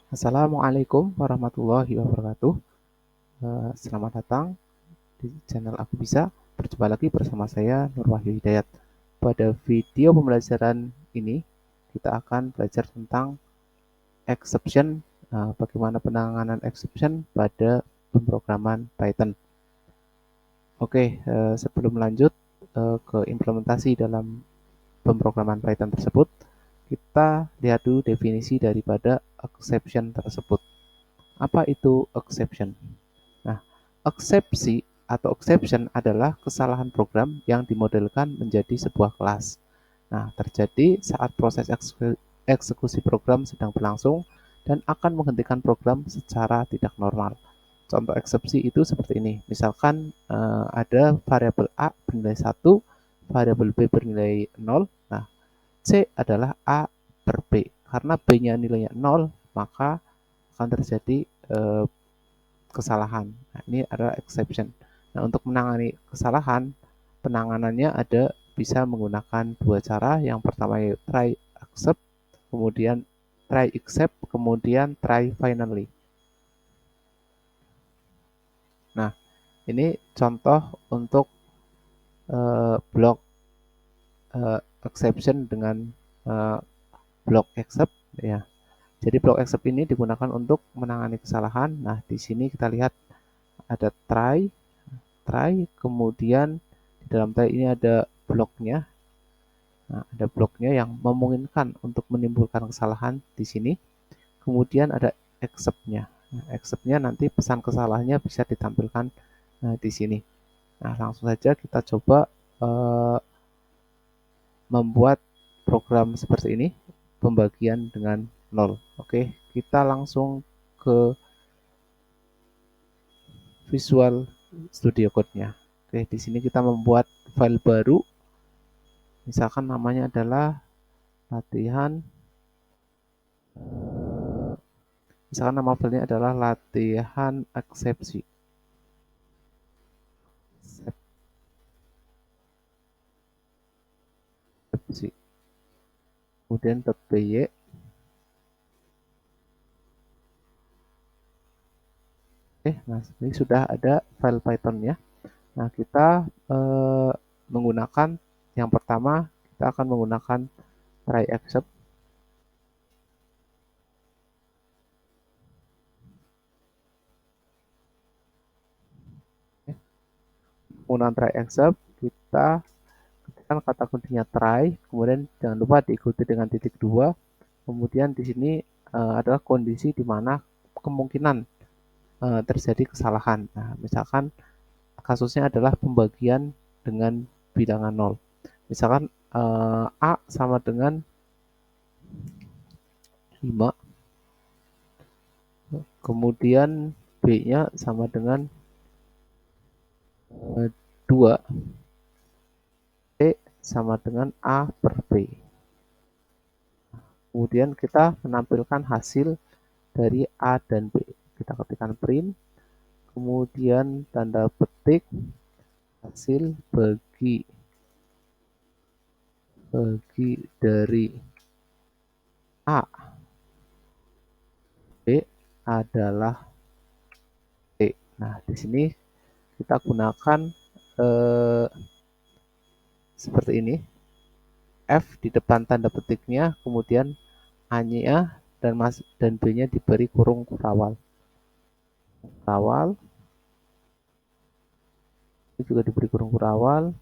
Assalamualaikum warahmatullahi wabarakatuh. Selamat datang di channel Aku Bisa. Berjumpa lagi bersama saya Nur Wahyu Hidayat. Pada video pembelajaran ini kita akan belajar tentang exception, bagaimana penanganan exception pada pemrograman Python. Oke, sebelum lanjut ke implementasi dalam pemrograman Python tersebut, kita lihat dulu definisi daripada exception tersebut. Apa itu exception? Nah, eksepsi atau exception adalah kesalahan program yang dimodelkan menjadi sebuah kelas. Nah, terjadi saat proses eksekusi program sedang berlangsung dan akan menghentikan program secara tidak normal. Contoh eksepsi itu seperti ini. Misalkan ada variabel A bernilai 1, variabel B bernilai 0. Nah, C adalah A per B. Karena B-nya nilainya 0, maka akan terjadi kesalahan. Nah, ini adalah exception. Nah, untuk menangani kesalahan, penanganannya ada bisa menggunakan dua cara. Yang pertama yaitu try except, kemudian try except, kemudian try finally. Nah, ini contoh untuk blok exception dengan block except ya. Jadi block except ini digunakan untuk menangani kesalahan. Nah, di sini kita lihat ada try, kemudian di dalam try ini ada bloknya. Nah, ada bloknya yang memungkinkan untuk menimbulkan kesalahan di sini. Kemudian ada except-nya. Nah, except-nya nanti pesan kesalahannya bisa ditampilkan di sini. Nah, langsung saja kita coba membuat program seperti ini, pembagian dengan 0. Oke, kita langsung ke Visual Studio Code-nya. Oke, di sini kita membuat file baru. Misalkan namanya adalah latihan. Misalkan nama filenya adalah latihan eksepsi. Kemudian .py. Nah ini sudah ada file Python-nya. Nah kita menggunakan yang pertama kita akan menggunakan try except. Menggunakan try except kita ketikkan kata kuncinya try, kemudian jangan lupa diikuti dengan titik 2. Kemudian di sini adalah kondisi di mana kemungkinan terjadi kesalahan. Nah, misalkan kasusnya adalah pembagian dengan bilangan 0. Misalkan A sama dengan 5, kemudian B-nya sama dengan 2, C sama dengan A per B. Kemudian kita menampilkan hasil dari A dan B. Kita ketikkan print, kemudian tanda petik hasil bagi dari A, B adalah C. Nah, di sini kita gunakan seperti ini. F di depan tanda petiknya, kemudian A-nya dan B-nya diberi kurung kurawal. Ini juga diberi kurung kurawal.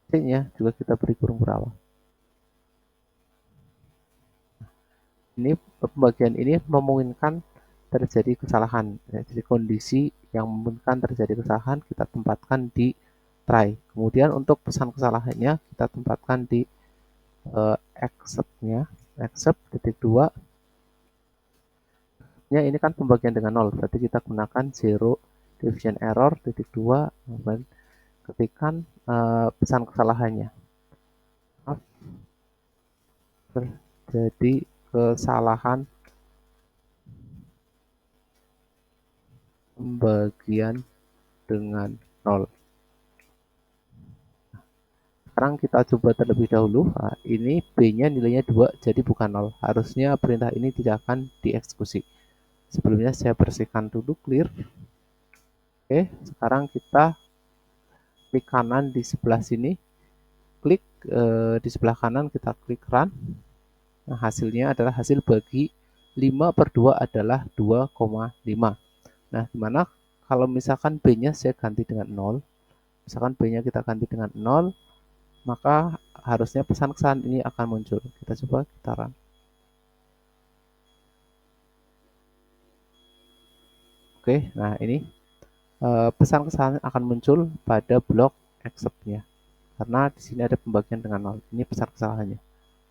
C-nya juga kita beri kurung kurawal. Ini pembagian ini memungkinkan terjadi kesalahan. Jadi kondisi yang memungkinkan terjadi kesalahan kita tempatkan di try. Kemudian untuk pesan kesalahannya kita tempatkan di except-nya. Except titik 2. Ya, ini kan pembagian dengan 0. Berarti kita gunakan zero division error titik 2. Kemudian ketikkan pesan kesalahannya. Terjadi kesalahan pembagian dengan 0. sekarang kita coba terlebih dahulu. Nah, ini B-nya nilainya 2, jadi bukan 0. Harusnya perintah ini tidak akan dieksekusi. Sebelumnya saya bersihkan dulu, clear. Oke, sekarang kita klik kanan di sebelah sini. Klik di sebelah kanan, kita klik run. Nah, hasilnya adalah hasil bagi 5/2 adalah 2,5. Nah, dimana kalau misalkan B-nya saya ganti dengan 0, misalkan B-nya kita ganti dengan 0, maka harusnya pesan kesalahan ini akan muncul. Kita coba, kita run. Oke, nah ini pesan kesalahan akan muncul pada blok accept-nya. Karena di sini ada pembagian dengan 0. Ini pesan kesalahannya.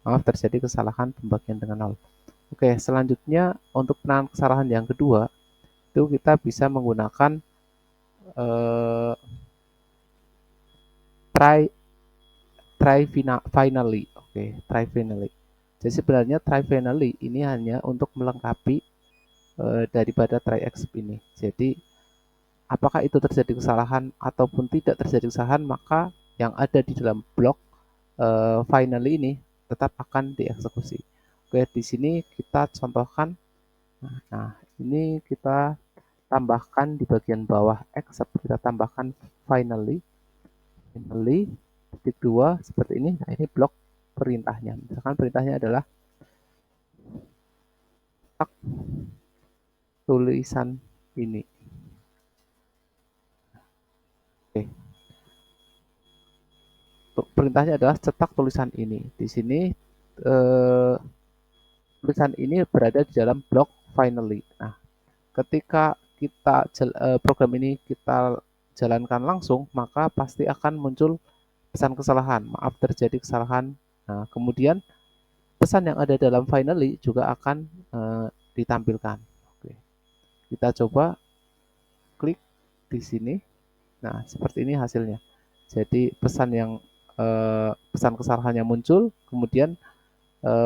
Maaf, terjadi kesalahan pembagian dengan 0. Oke, selanjutnya untuk penanganan kesalahan yang kedua, itu kita bisa menggunakan try finally. Oke, try finally. Jadi sebenarnya try finally ini hanya untuk melengkapi daripada try except ini. Jadi apakah itu terjadi kesalahan ataupun tidak terjadi kesalahan, maka yang ada di dalam blok finally ini tetap akan dieksekusi. Oke, di sini kita contohkan. Nah, ini kita tambahkan di bagian bawah except, kita tambahkan finally titik 2 seperti ini. Nah, ini blok perintahnya. Misalkan perintahnya adalah tulisan ini. Oke. Perintahnya adalah cetak tulisan ini. Di sini tulisan ini berada di dalam blok finally. Nah, ketika kita program ini kita jalankan langsung, maka pasti akan muncul pesan kesalahan. Maaf, terjadi kesalahan. Nah, kemudian pesan yang ada dalam finally juga akan ditampilkan. Oke. Kita coba klik di sini. Nah, seperti ini hasilnya. Jadi pesan kesalahannya muncul, kemudian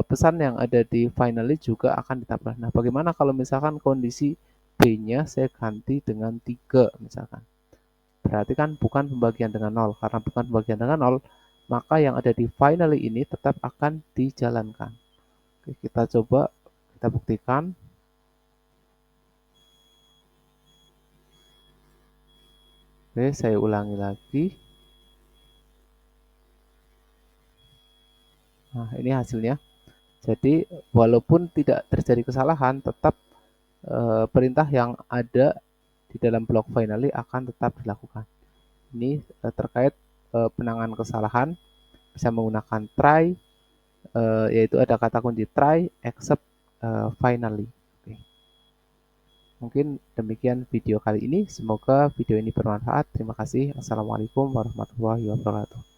pesan yang ada di finally juga akan ditambah. Nah, bagaimana kalau misalkan kondisi B-nya saya ganti dengan 3 misalkan. Berarti kan bukan pembagian dengan 0. Karena bukan pembagian dengan 0, maka yang ada di finally ini tetap akan dijalankan. Oke, kita coba, kita buktikan. Oke, saya ulangi lagi. Nah, ini hasilnya. Jadi, walaupun tidak terjadi kesalahan, tetap perintah yang ada di dalam blok finally akan tetap dilakukan. Ini terkait penanganan kesalahan, bisa menggunakan try, yaitu ada kata kunci try, except, finally. Oke. Mungkin demikian video kali ini. Semoga video ini bermanfaat. Terima kasih. Assalamualaikum warahmatullahi wabarakatuh.